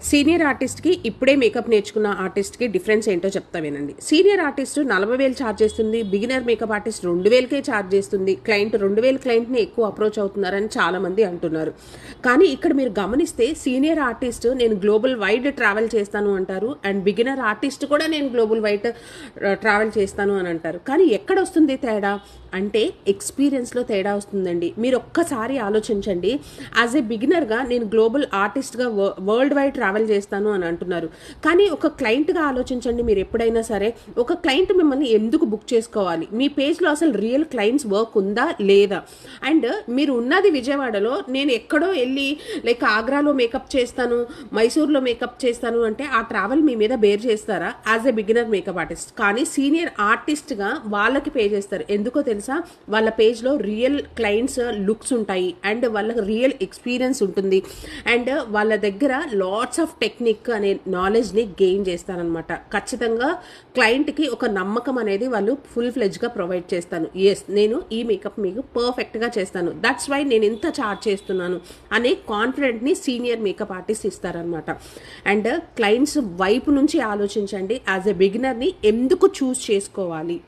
Senior ఆర్టిస్ట్కి ఇప్పుడే makeup నేర్చుకున్న ఆర్టిస్ట్కి డిఫరెన్స్ ఏంటో చెప్తా వినండి. సీనియర్ ఆర్టిస్ట్ 40,000 ఛార్జ్ చేస్తుంది, బిగినర్ మేకప్ ఆర్టిస్ట్ 2,000కే ఛార్జ్ చేస్తుంది, క్లయింట్ 2,000 క్లయింట్ని ఎక్కువ అప్రోచ్ అవుతున్నారని చాలామంది అంటున్నారు. కానీ ఇక్కడ మీరు గమనిస్తే సీనియర్ ఆర్టిస్ట్ నేను గ్లోబల్ వైడ్ ట్రావెల్ చేస్తాను అంటారు, అండ్ బిగినర్ ఆర్టిస్ట్ కూడా నేను గ్లోబల్ వైడ్ ట్రావెల్ చేస్తాను అని అంటారు. కానీ ఎక్కడ వస్తుంది తేడా అంటే ఎక్స్పీరియన్స్లో తేడా వస్తుందండి. మీరు ఒక్కసారి ఆలోచించండి. యాజ్ ఏ బిగినర్గా నేను గ్లోబల్ ఆర్టిస్ట్గా వరల్డ్ వైడ్ ట్రావెల్ చేస్తాను అని అంటున్నారు. కానీ ఒక క్లయింట్గా ఆలోచించండి. మీరు ఎప్పుడైనా సరే ఒక క్లయింట్ మిమ్మల్ని ఎందుకు బుక్ చేసుకోవాలి? మీ పేజ్లో అసలు రియల్ క్లయింట్స్ వర్క్ ఉందా లేదా? అండ్ మీరు ఉన్నది విజయవాడలో, నేను ఎక్కడో వెళ్ళి లైక్ ఆగ్రాలో మేకప్ చేస్తాను, మైసూర్లో మేకప్ చేస్తాను అంటే ఆ ట్రావెల్ మీ మీద బేర్ చేస్తారా as a beginner makeup artist? కానీ సీనియర్ ఆర్టిస్ట్గా వాళ్ళకి పే చేస్తారు. ఎందుకో తెలుసా? వాళ్ళ పేజ్లో రియల్ క్లయింట్స్ లుక్స్ ఉంటాయి, అండ్ వాళ్ళకి రియల్ ఎక్స్పీరియన్స్ ఉంటుంది, అండ్ వాళ్ళ దగ్గర లాట్స్ ఆఫ్ టెక్నిక్ అనే నాలెడ్జ్ని గెయిన్ చేస్తారనమాట. ఖచ్చితంగా క్లయింట్కి ఒక నమ్మకం అనేది వాళ్ళు ఫుల్ ఫ్లెడ్జ్గా ప్రొవైడ్ చేస్తాను. ఎస్, నేను ఈ మేకప్ మీకు పర్ఫెక్ట్గా చేస్తాను, దట్స్ వై నేను ఇంత ఛార్జ్ చేస్తున్నాను అనే కాన్ఫిడెంట్ని సీనియర్ మేకప్ ఆర్టిస్ట్ ఇస్తారనమాట. అండ్ క్లయింట్స్ వైపు నుంచి ఆలోచించండి. యాజ్ ఎ బిగినర్ని ఎందుకు చూస్ చేసుకోవాలి?